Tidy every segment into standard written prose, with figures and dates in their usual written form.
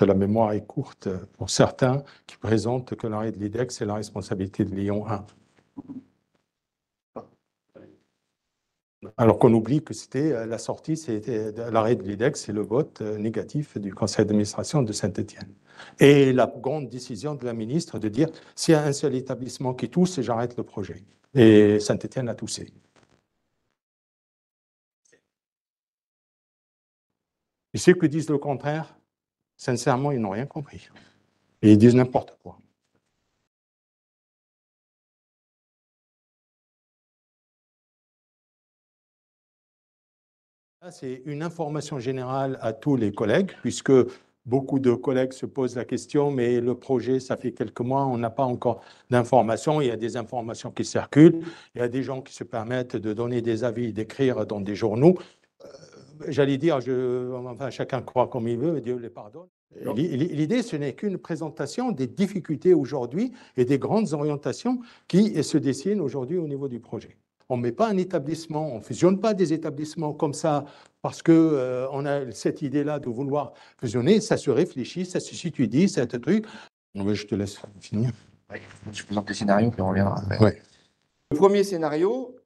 La mémoire est courte pour certains qui présentent que l'arrêt de l'IDEX, c'est la responsabilité de Lyon 1. Alors qu'on oublie que c'était la sortie, c'était l'arrêt de l'IDEX, c'est le vote négatif du conseil d'administration de Saint-Étienne. Et la grande décision de la ministre de dire s'il y a un seul établissement qui tousse, j'arrête le projet. Et Saint-Étienne a toussé. Et ceux qui disent le contraire, sincèrement, ils n'ont rien compris. Et ils disent n'importe quoi. C'est une information générale à tous les collègues, puisque beaucoup de collègues se posent la question, mais le projet, ça fait quelques mois, on n'a pas encore d'informations. Il y a des informations qui circulent. Il y a des gens qui se permettent de donner des avis, d'écrire dans des journaux. J'allais dire, enfin, chacun croit comme il veut, Dieu les pardonne. L'idée, ce n'est qu'une présentation des difficultés aujourd'hui et des grandes orientations qui se dessinent aujourd'hui au niveau du projet. On ne met pas un établissement, on ne fusionne pas des établissements comme ça parce qu'on a cette idée-là de vouloir fusionner. Ça se réfléchit, ça se s'étudie, c'est un truc. Oui, je te laisse finir. Oui, je présente les scénarios, puis on reviendra. Ouais. Le premier scénario,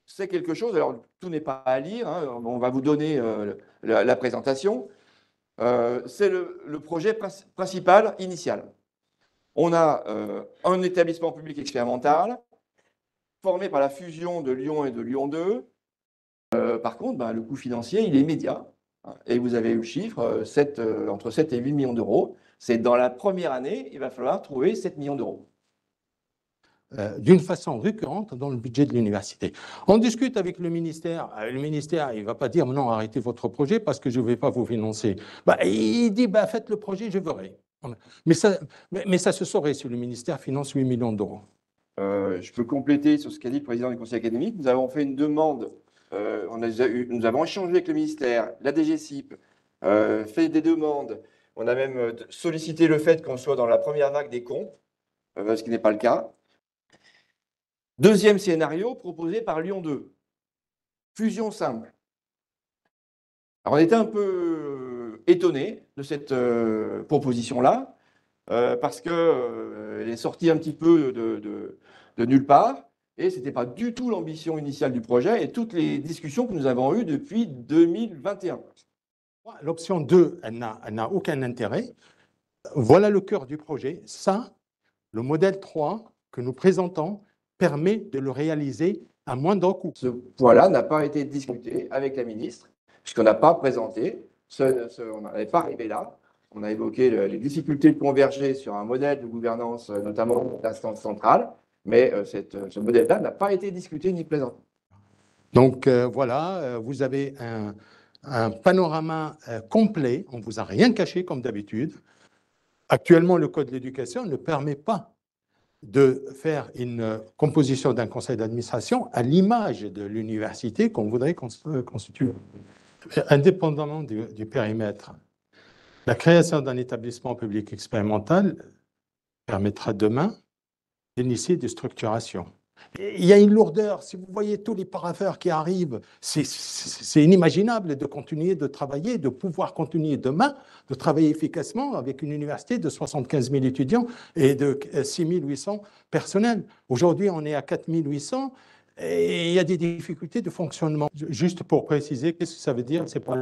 c'est quelque chose, alors tout n'est pas à lire, hein, on va vous donner la présentation. C'est le projet principal initial. On a un établissement public expérimental formé par la fusion de Lyon et de Lyon 2. Par contre, le coût financier, il est immédiat. Hein, et vous avez eu le chiffre, entre 7 et 8 millions d'euros. C'est dans la première année, il va falloir trouver 7 millions d'euros. D'une façon récurrente dans le budget de l'université. On discute avec le ministère. Le ministère, il ne va pas dire non, arrêtez votre projet parce que je ne vais pas vous financer. Il dit faites le projet, je verrai. Mais ça se saurait si le ministère finance 8 millions d'euros. Je peux compléter sur ce qu'a dit le président du conseil académique. Nous avons fait une demande, nous avons échangé avec le ministère, la DGCIP, fait des demandes. On a même sollicité le fait qu'on soit dans la première vague des comptes, ce qui n'est pas le cas. Deuxième scénario proposé par Lyon 2. Fusion simple. Alors on était un peu étonnés de cette proposition-là, parce qu'elle est sortie un petit peu de nulle part, et ce n'était pas du tout l'ambition initiale du projet et toutes les discussions que nous avons eues depuis 2021. L'option 2, elle n'a aucun intérêt. Voilà le cœur du projet. Ça, le modèle 3 que nous présentons, permet de le réaliser à moindre coût. Ce point-là n'a pas été discuté avec la ministre, puisqu'on n'a pas présenté, on n'avait pas arrivé là. On a évoqué les difficultés de converger sur un modèle de gouvernance, notamment d'instance centrale, mais ce modèle-là n'a pas été discuté ni présenté. Donc voilà, vous avez un panorama complet, on ne vous a rien caché comme d'habitude. Actuellement, le Code de l'éducation ne permet pas de faire une composition d'un conseil d'administration à l'image de l'université qu'on voudrait constituer, indépendamment du périmètre. La création d'un établissement public expérimental permettra demain d'initier des structurations. Il y a une lourdeur, si vous voyez tous les parapheurs qui arrivent, c'est inimaginable de continuer de travailler, de pouvoir continuer demain, de travailler efficacement avec une université de 75 000 étudiants et de 6 800 personnels. Aujourd'hui, on est à 4 800 et il y a des difficultés de fonctionnement. Juste pour préciser, qu'est-ce que ça veut dire? C'est pas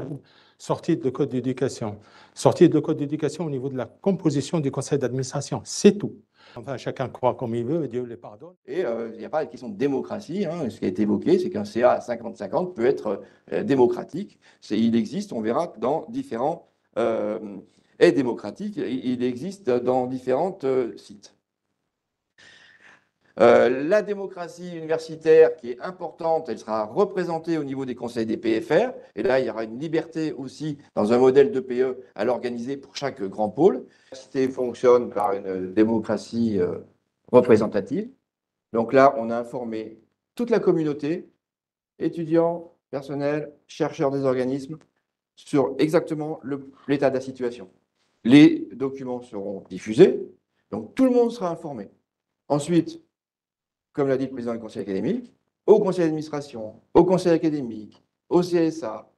sortie de code d'éducation. Sortie de code d'éducation au niveau de la composition du conseil d'administration, c'est tout. Enfin, chacun croit comme il veut, et Dieu les pardonne. Et il n'y a pas de question de démocratie. Hein. Ce qui a été évoqué, c'est qu'un CA à 50-50 peut être démocratique. Il existe, on verra, dans différents... est démocratique, il existe dans différentes sites. La démocratie universitaire, qui est importante, elle sera représentée au niveau des conseils des PFR. Et là, il y aura une liberté aussi, dans un modèle de PE, à l'organiser pour chaque grand pôle. L'université fonctionne par une démocratie représentative. Donc là, on a informé toute la communauté, étudiants, personnel, chercheurs des organismes, sur exactement l'état de la situation. Les documents seront diffusés, donc tout le monde sera informé. Ensuite, comme l'a dit le président du conseil académique, au conseil d'administration, au conseil académique, au CSA,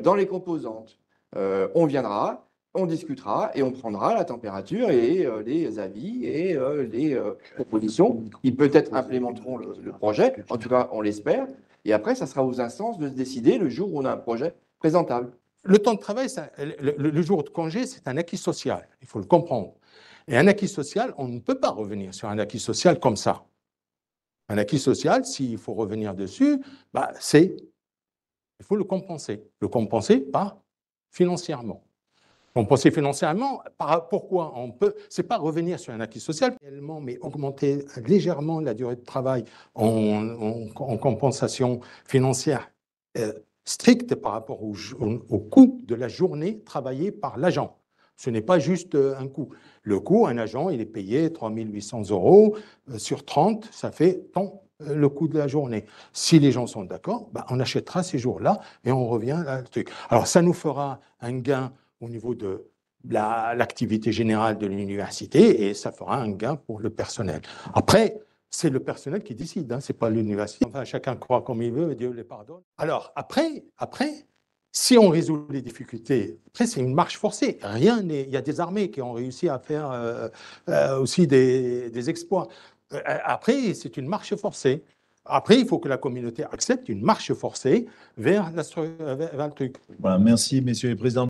dans les composantes, on viendra, on discutera et on prendra la température et les avis et les propositions qui peut-être implémenteront le projet. En tout cas, on l'espère. Et après, ça sera aux instances de se décider le jour où on a un projet présentable. Le temps de travail, le jour de congé, c'est un acquis social. Il faut le comprendre. Et un acquis social, on ne peut pas revenir sur un acquis social comme ça. Un acquis social, s'il faut revenir dessus, bah, il faut le compenser. Le compenser par financièrement. Compenser financièrement, pourquoi on peut, c'est pas revenir sur un acquis social, mais augmenter légèrement la durée de travail en compensation financière stricte par rapport au coût de la journée travaillée par l'agent. Ce n'est pas juste un coût. Le coût, un agent, il est payé 3 800 € sur 30, ça fait tant le coût de la journée. Si les gens sont d'accord, bah, on achètera ces jours-là et on revient à le truc. Alors, ça nous fera un gain au niveau de l'activité générale de l'université et ça fera un gain pour le personnel. Après, c'est le personnel qui décide, hein, ce n'est pas l'université. Enfin, chacun croit comme il veut et Dieu les pardonne. Alors, après, si on résout les difficultés, après, c'est une marche forcée. Il y a des armées qui ont réussi à faire aussi des exploits. Après, c'est une marche forcée. Après, il faut que la communauté accepte une marche forcée vers le truc. Voilà, merci, messieurs les présidents.